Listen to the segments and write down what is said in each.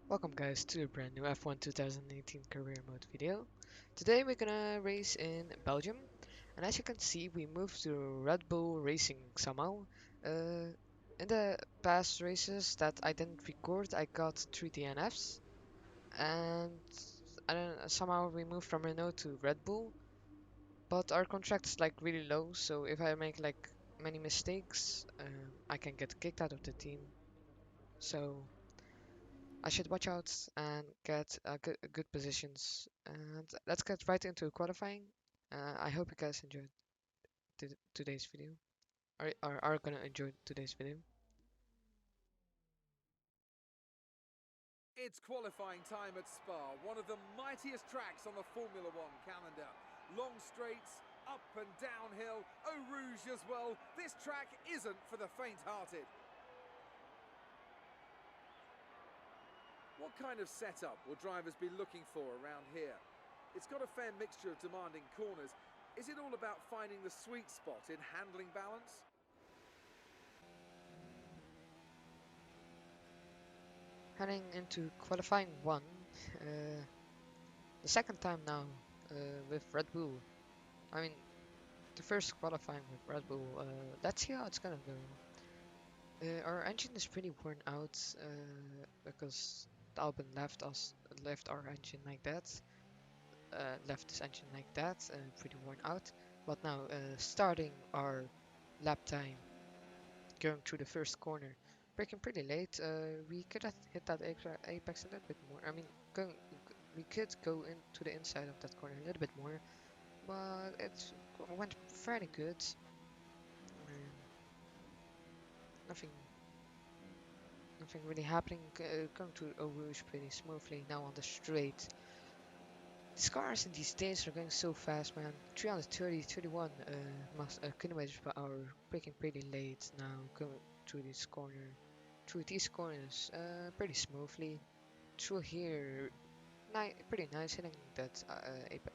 Welcome guys to a brand new F1 2018 career mode video. Today we're gonna race in Belgium, and as you can see we moved to Red Bull Racing somehow. In the past races that I didn't record I got 3 DNFs, and I don't, somehow we moved from Renault to Red Bull, but our contract is like really low, so if I make like many mistakes I can get kicked out of the team. So I should watch out and get good positions. And let's get right into qualifying. I hope you guys enjoyed today's video, or are gonna enjoy today's video. It's qualifying time at Spa, one of the mightiest tracks on the Formula One calendar. Long straights, up and downhill, Eau Rouge as well. This track isn't for the faint-hearted. What kind of setup will drivers be looking for around here? It's got a fair mixture of demanding corners. Is it all about finding the sweet spot in handling balance? Heading into qualifying one, the second time now with Red Bull. I mean, the first qualifying with Red Bull. Let's see how it's gonna go. Our engine is pretty worn out because Albon left our engine like that. Left this engine like that, pretty worn out. But now, starting our lap time, going through the first corner, braking pretty late. We could have hit that apex a little bit more. I mean, we could go into the inside of that corner a little bit more, but it went fairly good. Um, nothing, nothing really happening. Going to Eau Rouge pretty smoothly now on the straight. These cars in these days are going so fast, man. 330, 31 kilometers per hour, braking pretty late now, going through through these corners, pretty smoothly. Through here, pretty nice, hitting that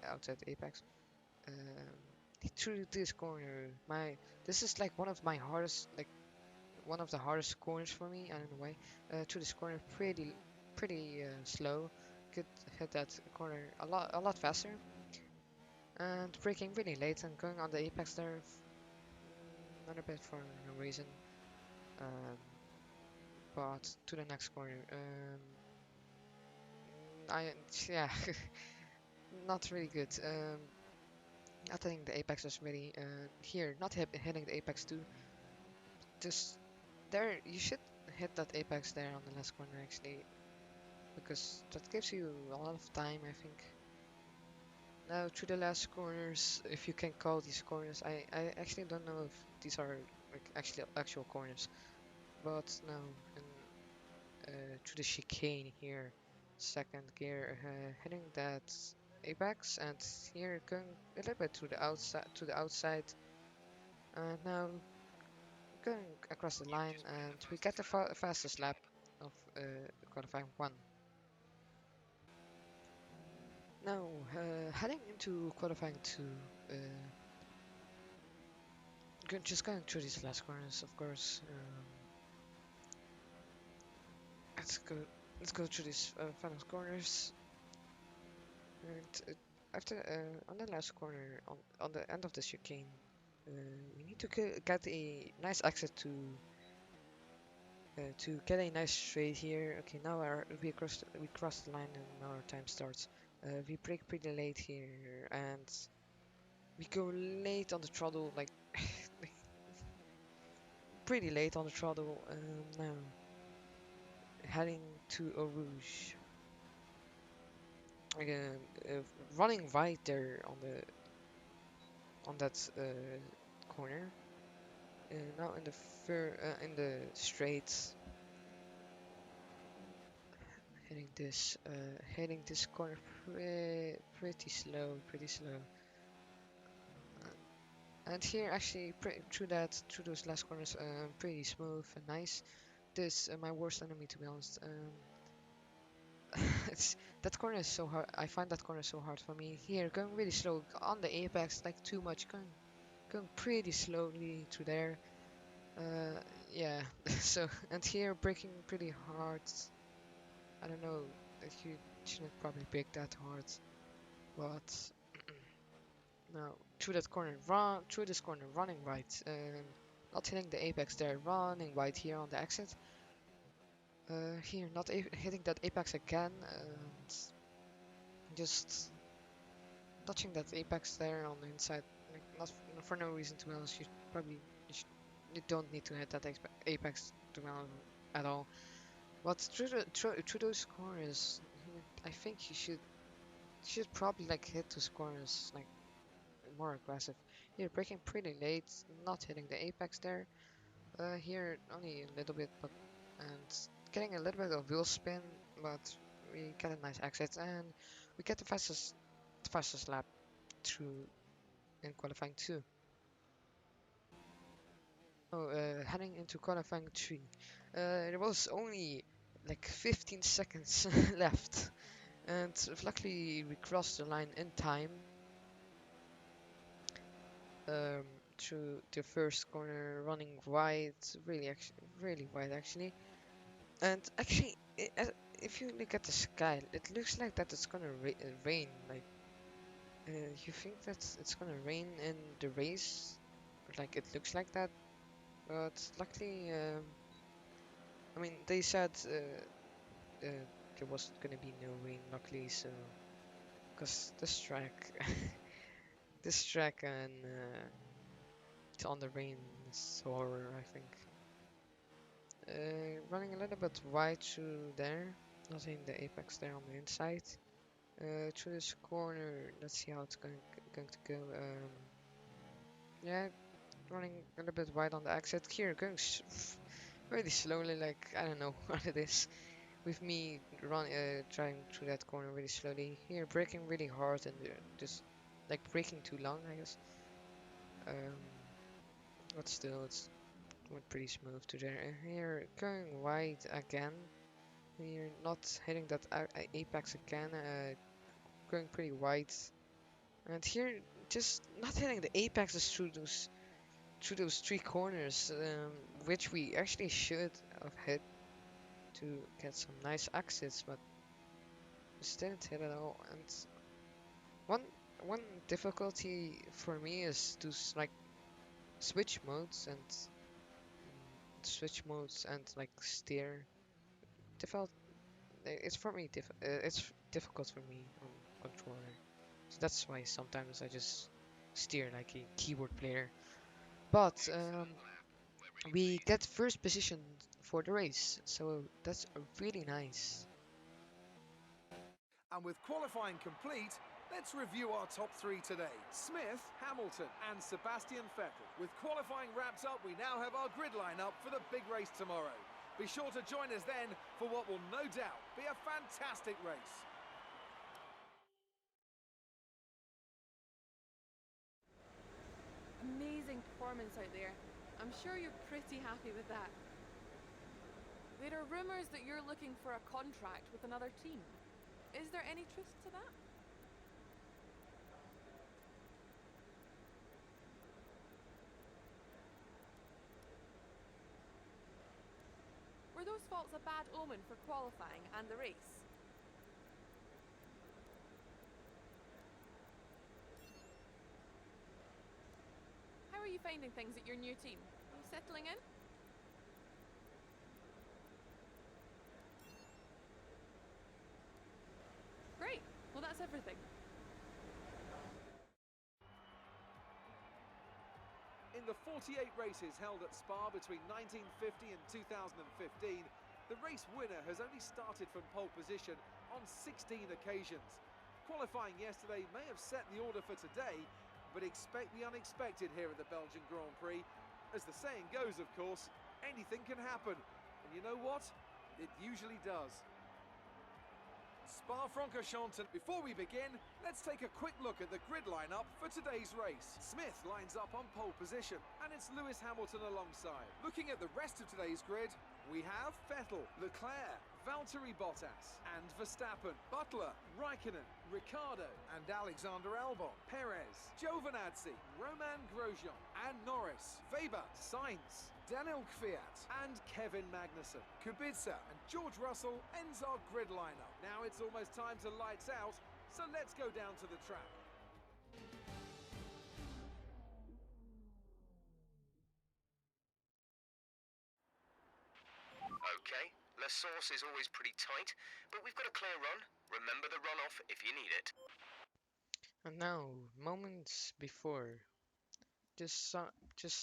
outside apex. Through this corner, this is like one of my hardest, like one of the hardest corners for me. I don't know why. Through this corner, pretty slow. Could hit that corner a lot faster. And braking really late and going on the apex there, not a bit for no reason. Um, but to the next corner. I yeah, not really good. I think the apex was really here, not hitting the apex too. Just there, you should hit that apex there on the last corner actually, because that gives you a lot of time, I think. Now to the last corners, if you can call these corners, I actually don't know if these are like actual corners. But now to the chicane here, second gear, hitting that apex, and here going a little bit to the outside, and now going across the line, and we get the fastest lap of qualifying one. Now heading into qualifying two, uh, just going through these last corners, of course. Let's go. Let's go through these final corners. And after on the last corner, on the end of the chicane, uh, we need to get a nice exit to get a nice straight here. Okay, now we cross the line and now our time starts. We brake pretty late here and we go late on the throttle, like pretty late on the throttle. Now heading to Eau Rouge. Again, running right there on that corner. Now in the in the straight, hitting this corner pretty slow, pretty slow. And here actually through those last corners, pretty smooth and nice. This my worst enemy, to be honest. It's that corner is so hard. I find that corner so hard for me. Here going really slow on the apex, like too much, going pretty slowly through there. Uh, yeah. So and here braking pretty hard. I don't know that you shouldn't probably brake that hard, but now through that corner, through this corner, running right, not hitting the apex there, running right here on the exit. Here, not hitting that apex again, and just touching that apex there on the inside, like not for no reason to be honest. You probably you don't need to hit that apex to be honest at all. But through those corners, I think you should probably like hit those corners like more aggressive. Here braking pretty late, not hitting the apex there. Here only a little bit, but and getting a little bit of wheel spin, but we get a nice exit and we get the fastest lap through in qualifying 2. Oh, heading into qualifying 3. There was only like 15 seconds left, and luckily we crossed the line in time. Um, Through the first corner, running wide, really wide actually. And actually, if you look at the sky, it looks like that it's gonna rain. Like, you think that it's gonna rain in the race? Like, it looks like that. But luckily, I mean, they said there was gonna be no rain. Luckily, so because this track, this track and it's on the rain is horror, I think. Running a little bit wide through there, not hitting the apex there on the inside. Through this corner, let's see how it's going to go. Yeah, running a little bit wide on the exit here, going really slowly, like I don't know what it is with me trying through that corner really slowly. Here, braking really hard and just like braking too long, I guess. Um, but still, it's went pretty smooth to there. And here, going wide again. Here, not hitting that apex again. Going pretty wide. And here, just not hitting the apexes through those 3 corners, which we actually should have hit to get some nice exits, but just didn't hit at all. And one one difficulty for me is to like switch modes and like steer. Difficult. It's for me. It's difficult for me on controller. So that's why sometimes I just steer like a keyboard player. But we get first position for the race, so that's really nice. And with qualifying complete, let's review our top 3 today. Smith, Hamilton and Sebastian Vettel. With qualifying wrapped up, we now have our grid lineup for the big race tomorrow. Be sure to join us then for what will no doubt be a fantastic race. Amazing performance out there. I'm sure you're pretty happy with that. There are rumours that you're looking for a contract with another team. Is there any truth to that? Were those faults a bad omen for qualifying and the race? How are you finding things at your new team? Are you settling in? Great. Well, that's everything. In the 48 races held at Spa between 1950 and 2015, the race winner has only started from pole position on 16 occasions. Qualifying yesterday may have set the order for today, but expect the unexpected here at the Belgian Grand Prix. As the saying goes, of course, anything can happen. And you know what? It usually does. Spa-Francorchamps. Before we begin, let's take a quick look at the grid lineup for today's race. Smith lines up on pole position, and it's Lewis Hamilton alongside. Looking at the rest of today's grid, we have Vettel, Leclerc, Valtteri Bottas and Verstappen, Butler, Raikkonen, Ricciardo and Alexander Albon, Perez, Giovinazzi, Roman Grosjean and Norris, Weber, Sainz, Daniel Kvyat and Kevin Magnussen. Kubica and George Russell ends our grid lineup. Now it's almost time to lights out, so let's go down to the track. Okay, La Source is always pretty tight, but we've got a clear run. Remember the runoff if you need it. And now, moments before, just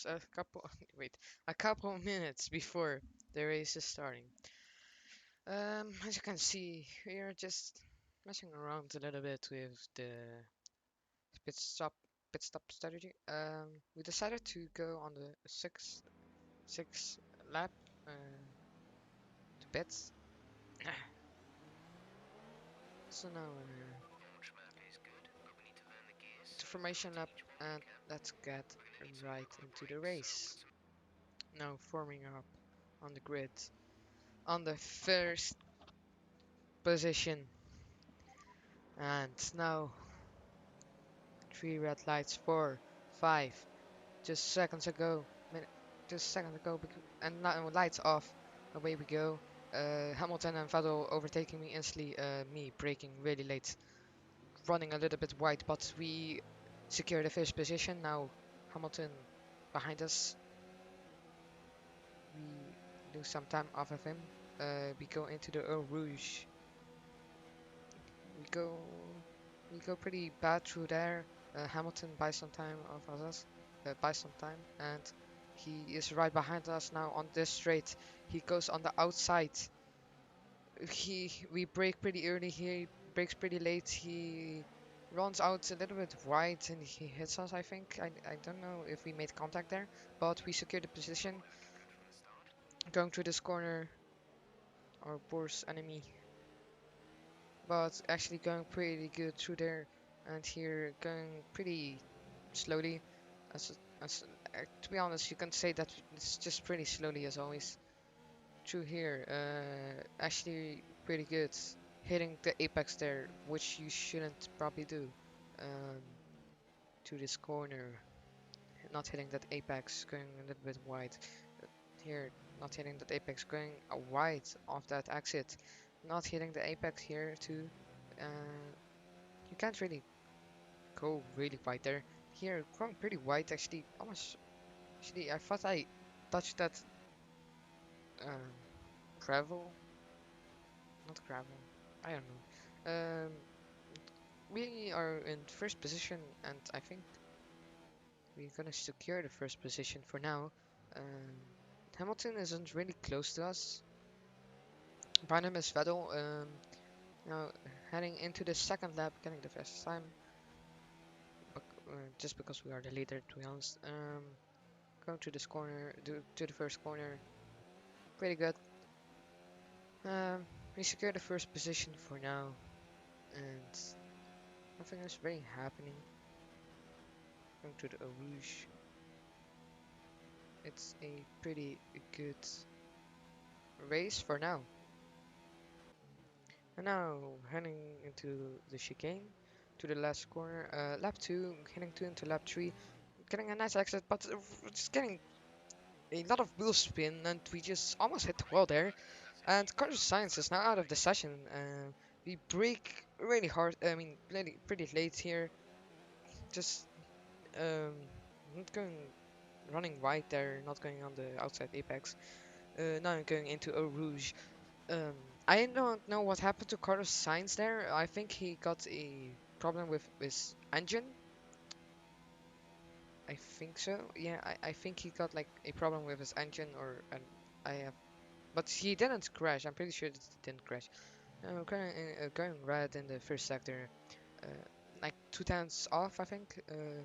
a couple, wait, a couple minutes before the race is starting. As you can see, we are just messing around a little bit with the pit stop pit stop strategy. We decided to go on the six lap to pits. So now Launch map is good, but we need to learn the gears. to formation lap, and let's get right into the race. Now forming up on the grid on the first position, and now 3 red lights, 4, 5, just seconds ago, just seconds ago, and now lights off. Away we go. Hamilton and Vettel overtaking me instantly. Me braking really late, running a little bit wide, but we secure the first position. Now Hamilton behind us. We lose some time off of him. We go into the Eau Rouge. We go we go pretty bad through there. Hamilton buys some time off of us, buys some time, and he is right behind us now on this straight. He goes on the outside. We brake pretty early. He brakes pretty late. He runs out a little bit wide and he hits us. I think. I don't know if we made contact there, but we secured the position. Going through this corner, our worst enemy, but actually going pretty good through there, and here going pretty slowly. To be honest, you can say that it's just pretty slowly as always. Through here, actually pretty good, hitting the apex there, which you shouldn't probably do. Um, to this corner, not hitting that apex, going a little bit wide. Here, not hitting that apex, going wide off that exit, not hitting the apex here too. You can't really go really wide there. Here, going pretty wide actually, almost. Actually, I thought I touched that um, gravel, not gravel. I don't know. We are in first position, and I think we're gonna secure the first position for now. Um, Hamilton isn't really close to us. Behind him is Vettel. Now heading into the second lap, getting the fastest time. Just because we are the leader, to be honest. Going to this corner, to the first corner, pretty good. We secured the first position for now, and nothing is really happening. Going to the Eau Rouge. It's a pretty good race for now. And now heading into the chicane to the last corner. Lap 2, heading 2 into lap 3. Getting a nice exit, but just getting a lot of wheel spin, and we just almost hit the wall there. And Carlos Sainz is now out of the session. We brake really hard. I mean, pretty late here. Just not going running wide there, not going on the outside apex. Now I'm going into Eau Rouge. Um, I don't know what happened to Carlos Sainz there. I think he got a problem with his engine. I think so. Yeah, I think he got like a problem with his engine, or I have, but he didn't crash. I'm pretty sure that he didn't crash. Going red in the first sector, uh, like 2 tenths off, I think. Okay,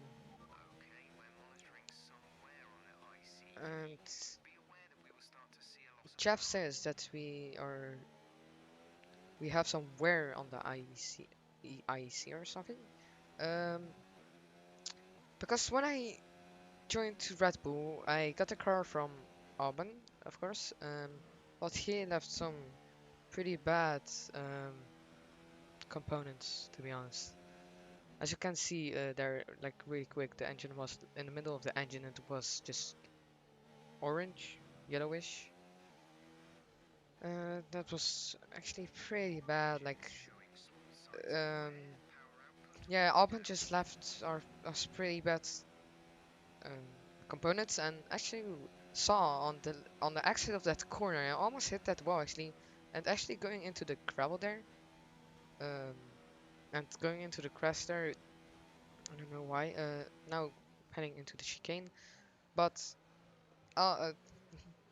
we're monitoring some wear on the IC. And Be aware that we will start to see a loss of Jeff power. says that we have some wear on the IEC or something. Um, because when I joined Red Bull, I got a car from Auburn, of course. But he left some pretty bad components, to be honest. As you can see, there, like really quick, the engine was in the middle of the engine. It was just orange, yellowish. That was actually pretty bad. Like, um, yeah, Albon just left us pretty bad um, components, and actually saw on the exit of that corner, I almost hit that wall actually, and actually going into the gravel there, um, and going into the crest there. I don't know why. Now heading into the chicane, but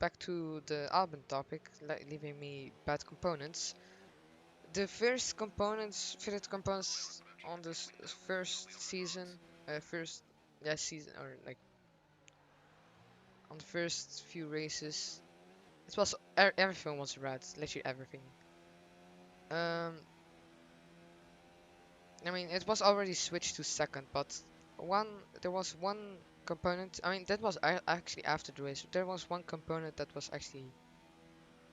back to the Albon topic, leaving me bad components. The first components, fitted components on this first season, first yeah season or like on the first few races, it was everything was red, literally everything. Um, I mean it was already switched to second, but one there was one component. I mean that was actually after the race. There was one component that was actually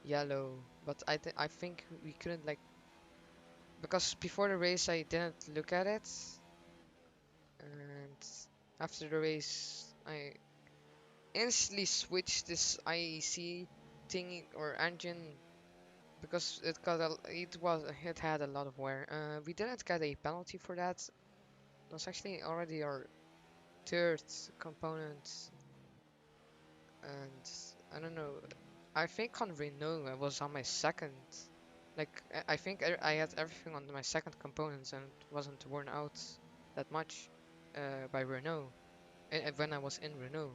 yellow, but I think we couldn't like because before the race I didn't look at it, and after the race I instantly switched this IEC thing or engine because it had a lot of wear. We didn't get a penalty for that. It was actually already our third component, and I don't know. I think on Renault I was on my second. Like I think I had everything on my second components and it wasn't worn out that much by Renault when I was in Renault.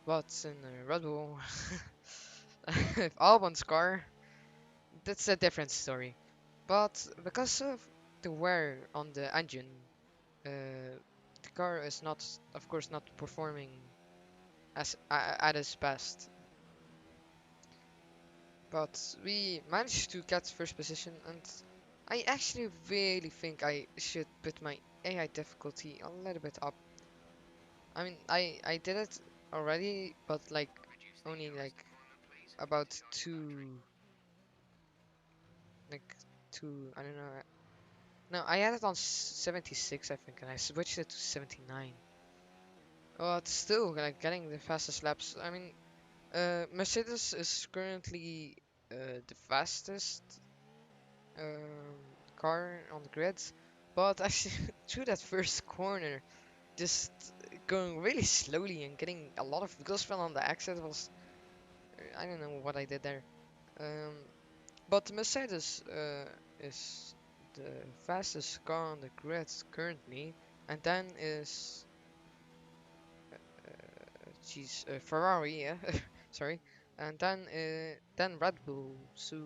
But in Red Bull, if Albon's car, that's a different story. But because of the wear on the engine, the car is not, of course, not performing at its best. But we managed to get first position, and I actually really think I should put my AI difficulty a little bit up. I mean, I did it already, but like only like about like two. I don't know. No, I had it on 76, I think, and I switched it to 79. But still, like getting the fastest laps. I mean, Mercedes is currently the fastest um, car on the grid, but actually through that first corner, just going really slowly and getting a lot of wheels fell on the exit was I don't know what I did there. Um, but Mercedes is the fastest car on the grid currently, and then is Ferrari, yeah, sorry, and then Red Bull. So,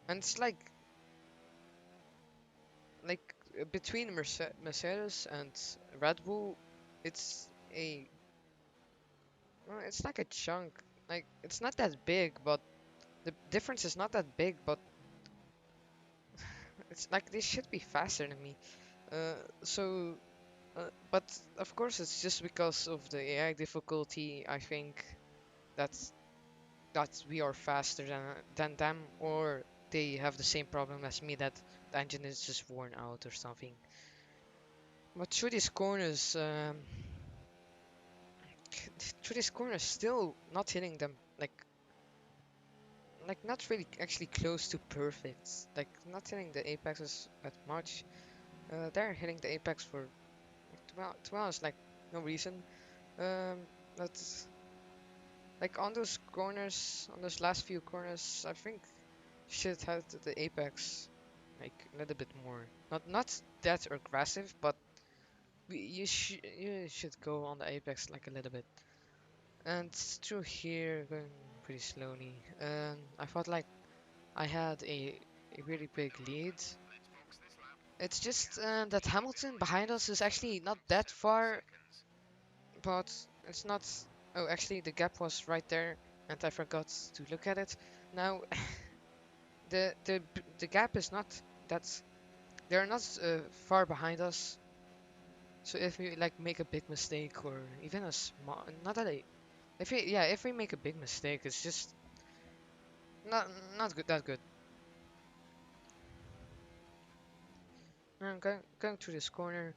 and it's like between Mercedes and Red Bull, it's a well, it's like a chunk. Like it's not that big, but the difference is not that big. But it's like they should be faster than me. So, but of course, it's just because of the AI difficulty. I think that's that we are faster than them, or they have the same problem as me that the engine is just worn out or something. But through these corners, through these corners, still not hitting them like not really actually close to perfect. Like not hitting the apexes that much. They're hitting the apex for to be honest, like no reason. But like on those corners, on those last few corners, I think should have the apex like a little bit more. Not that aggressive, but you should go on the apex like a little bit. And through here, going pretty slowly. I felt like I had a really big lead. It's just that Hamilton behind us is actually not that far, but it's not. Oh, actually, the gap was right there, and I forgot to look at it. Now, the gap is not that. They're not far behind us. So if we like make a big mistake or even a small, not that I, if we make a big mistake, it's just not good that good. I'm going through this corner.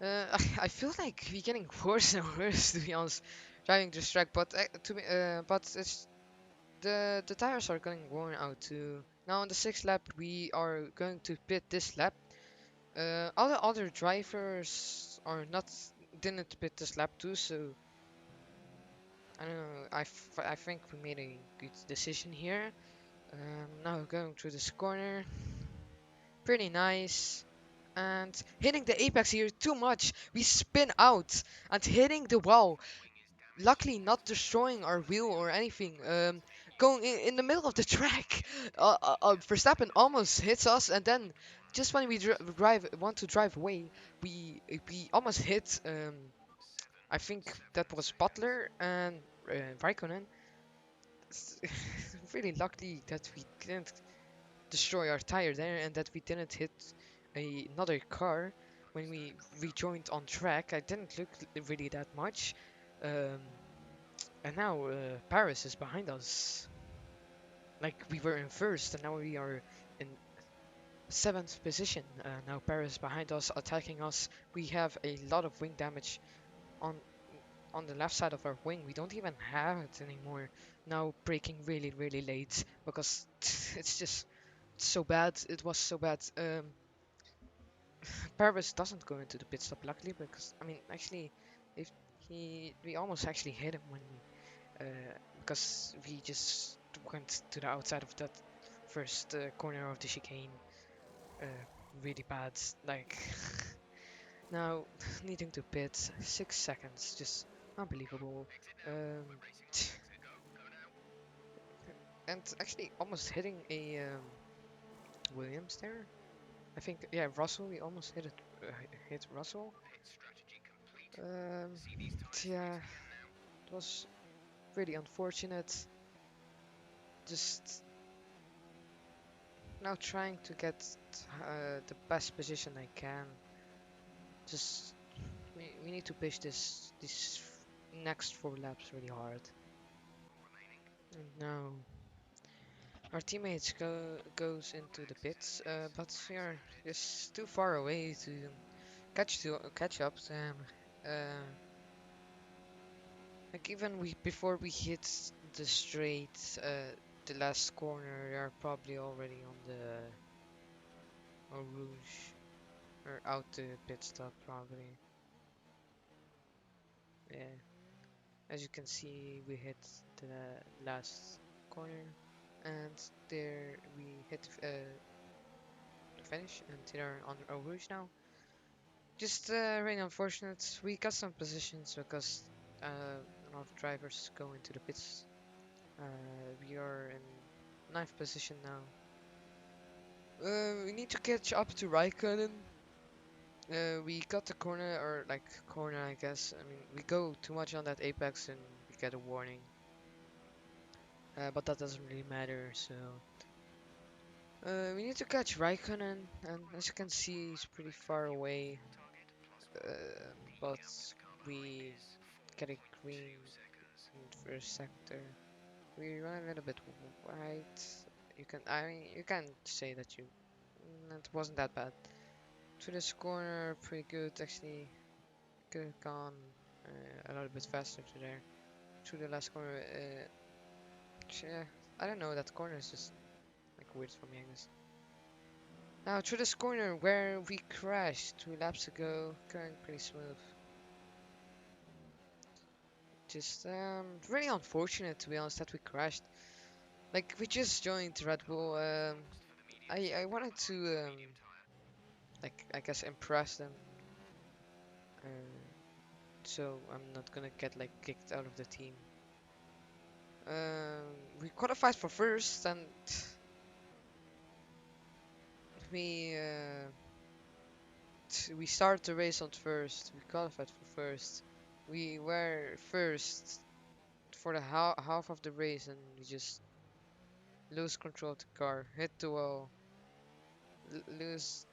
I feel like we're getting worse and worse to be honest, driving this track. But but it's the tires are getting worn out too. Now on the sixth lap, we are going to pit this lap. All the other drivers are not didn't pit this lap too, so I don't know. I think we made a good decision here. Now going through this corner, pretty nice. And hitting the apex here too much. We spin out and hitting the wall. Luckily, not destroying our wheel or anything. Going in the middle of the track. Verstappen almost hits us, and then just when we want to drive away, we almost hit. I think that was Butler and Raikkonen. It's really lucky that we didn't destroy our tire there and that we didn't hit another car when we rejoined on track. I didn't look really that much. Um, and now Paris is behind us. Like we were in first and now we are in seventh position. Now Paris behind us, attacking us. We have a lot of wing damage on on the left side of our wing. We don't even have it anymore. Now braking really late because it's just so bad. It was so bad. Paris doesn't go into the pit stop luckily because I mean actually if we almost actually hit him when because we just went to the outside of that first corner of the chicane uh, really bad, like now needing to pit 6 seconds, just unbelievable. um, and actually almost hitting a Williams there. I think yeah, Russell, we almost hit Russell. um, yeah, it was really unfortunate. Just now trying to get the best position I can. Just we need to push this next 4 laps really hard. And now our teammates goes into the pits, but we are just too far away to catch up to them. Uh, like even we before we hit the straight, the last corner, they are probably already on the Eau Rouge or out the pit stop probably. Yeah, as you can see, we hit the last corner, and there we hit the finish, and they're on Eau Rouge now. Just really unfortunate. We got some positions because a lot of drivers go into the pits. We are in ninth position now. We need to catch up to Raikkonen. We got the corner, or like corner, I guess. I mean, we go too much on that apex and we get a warning. But that doesn't really matter. So we need to catch Raikkonen, and as you can see, he's pretty far away. But we get a green in the first sector. We run a little bit wide. I mean, you can say that it wasn't that bad. To this corner, pretty good actually. Could have gone a little bit faster to there. To the last corner, yeah, I don't know. That corner is just like weird for me, I guess. Now to this corner where we crashed 2 laps ago, going pretty smooth. Just really unfortunate to be honest that we crashed. Like we just joined Red Bull. I wanted to like I guess impress them. Uh, so I'm not gonna get like kicked out of the team. We qualified for first and we we started the race on first. We qualified for first. We were first for the half of the race and we just lose control of the car, hit the wall, lose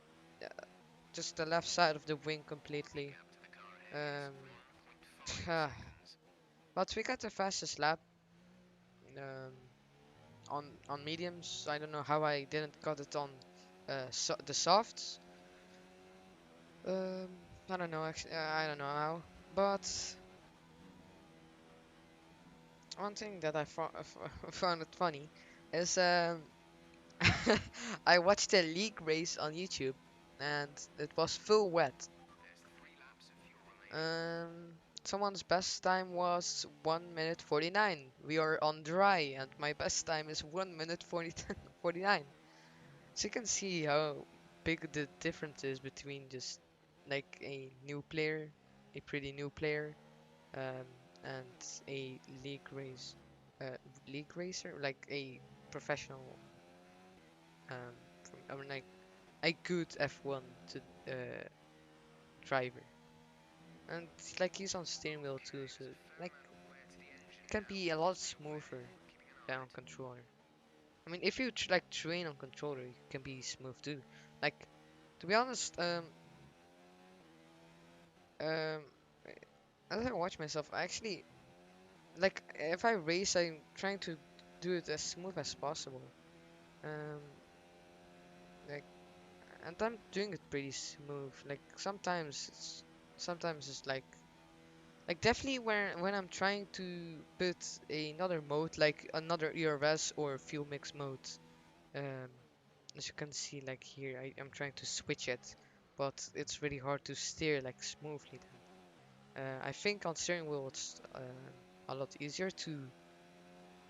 just the left side of the wing completely. Um, but we got the fastest lap um, on mediums. I don't know how I didn't got it on the softs. Um, I don't know actually. I don't know how, but one thing that I found it funny is I watched a league race on YouTube, and it was full wet. Um, Someone's best time was 1 minute 49. We are on dry, and my best time is 1 minute 40 49. So you can see how big the difference is between just like a new player, a pretty new player, um, and a uh, league racer, like a professional, I mean, like a good F1 to driver. And like he's on steering wheel too, so like it can be a lot smoother than on controller. I mean, if you like train on controller, it can be smooth too. Like to be honest, um, as I watch myself, I actually like if I race, I'm trying to do it as smooth as possible. Um, like, and I'm doing it pretty smooth. Like sometimes it's like definitely when I'm trying to put another mode, like another ERS or fuel mix mode. Um, as you can see, like here, I'm trying to switch it, but it's really hard to steer like smoothly. I think on steering wheel it's a lot easier to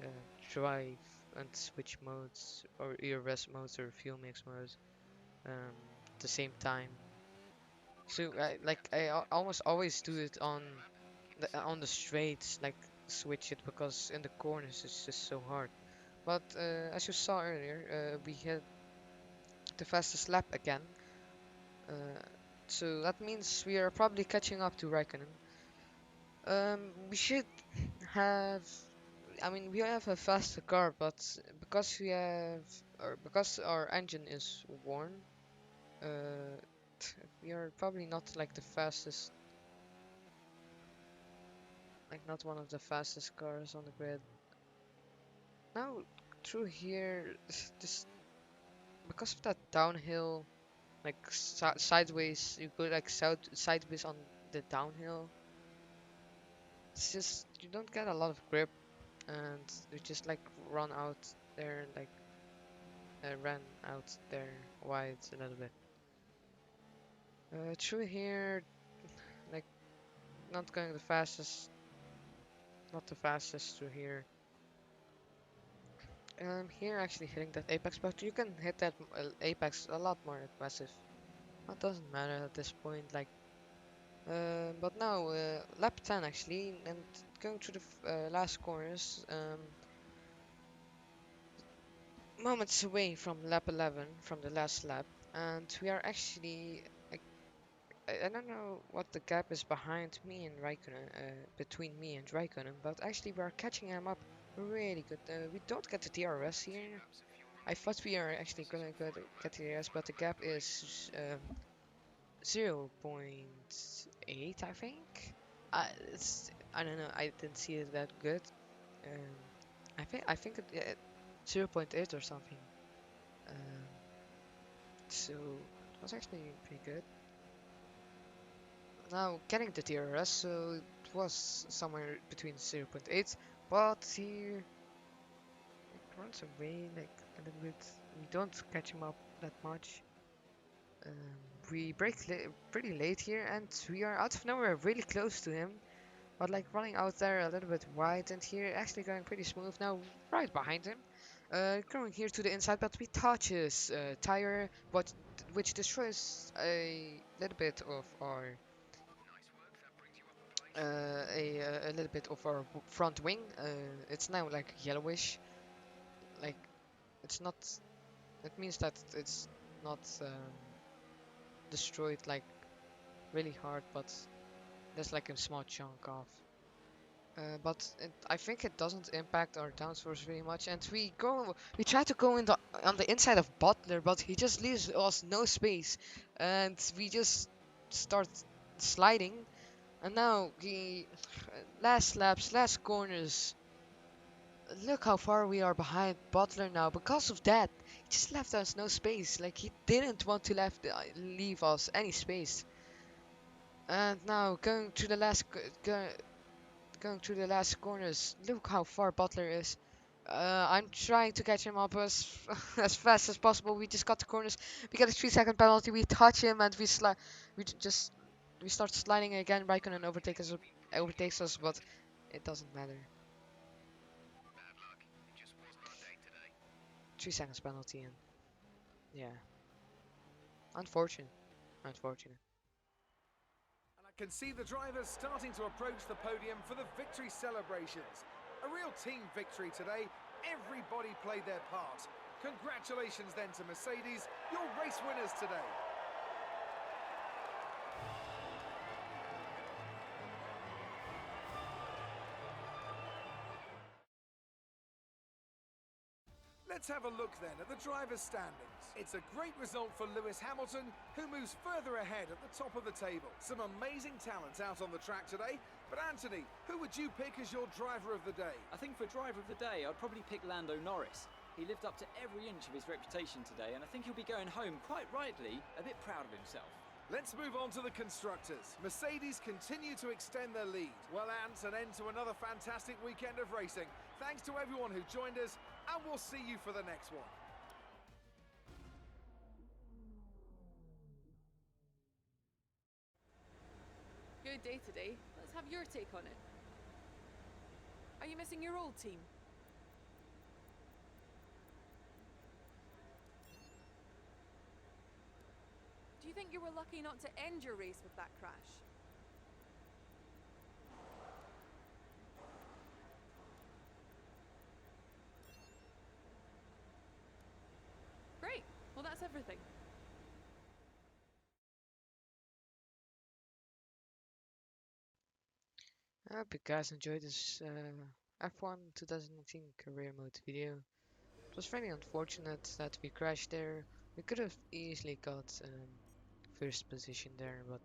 uh, drive and switch modes or ERS modes or fuel mix modes at the same time. So I almost always do it on the straights, like switch it because in the corners it's just so hard. But as you saw earlier, we hit the fastest lap again. Uh, so that means we are probably catching up to Raikkonen. We should have. I mean, we have a faster car, but because we have, or because our engine is worn, uh, we are probably not like the fastest, like not one of the fastest cars on the grid. Now, through here, this because of that downhill, like sideways, you go like sideways on the downhill. It's just you don't get a lot of grip, and you just like run out there, like ran out there wide a little bit. Through here, like not going the fastest, not the fastest through here. Here actually hitting that apex, but you can hit that apex a lot more aggressive. That doesn't matter at this point. Like, but now lap 10 actually, and going through the last corners. Moments away from lap 11, from the last lap, and we are actually. I don't know what the gap is behind me and Raikkonen, between me and Raikkonen, but actually we are catching him up really good. We don't get the DRS here. I thought we are actually gonna get the DRS, but the gap is 0.8, I think. I don't know. I didn't see it that good. Um, I think it 0.8 or something. Um, so it was actually pretty good. Now getting the DRS, so it was somewhere between 0.8, but here it runs away like a little bit. We don't catch him up that much. Um, we break pretty late here, and we are out of nowhere really close to him, but like running out there a little bit wide, and here actually going pretty smooth now, right behind him. Going here to the inside, but we touch his tire, but which destroys a little bit of our a little bit of our front wing. It's now like yellowish. Like it's not. It means that it's not destroyed like really hard, but there's like a small chunk off. I think it doesn't impact our downforce very much, and we try to go in the on the inside of Butler, but he just leaves us no space, and we just start sliding. And now the last laps, last corners. Look how far we are behind Butler now. Because of that, he just left us no space. Like he didn't want to leave us any space. And now going to the going through the last corners. Look how far Butler is. I'm trying to catch him up as as fast as possible. We just got the corners. We get a 3-second penalty. We touch him and we start sliding again. Raikkonen overtakes us, but it doesn't matter. Bad luck. It just wasn't our day today. 3 seconds penalty and yeah, unfortunate. Unfortunate. And I can see the drivers starting to approach the podium for the victory celebrations. A real team victory today. Everybody played their part. Congratulations then to Mercedes, your race winners today. Let's have a look then at the drivers' standings. It's a great result for Lewis Hamilton, who moves further ahead at the top of the table. Some amazing talents out on the track today. But Anthony, who would you pick as your driver of the day? I think for driver of the day, I'd probably pick Lando Norris. He lived up to every inch of his reputation today, and I think he'll be going home, quite rightly, a bit proud of himself. Let's move on to the constructors. Mercedes continue to extend their lead. Well, Ant, an end to another fantastic weekend of racing. Thanks to everyone who joined us, and we'll see you for the next one. Good day today. Let's have your take on it. Are you missing your old team? Do you think you were lucky not to end your race with that crash? Great. Well, that's everything. I hope you guys enjoyed this F1 2019 career mode video. It was very unfortunate that we crashed there. We could have easily got first position there, but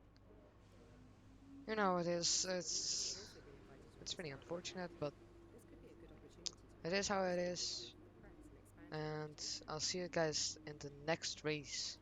you know it's really unfortunate, but it is how it is. And I'll see you guys in the next race.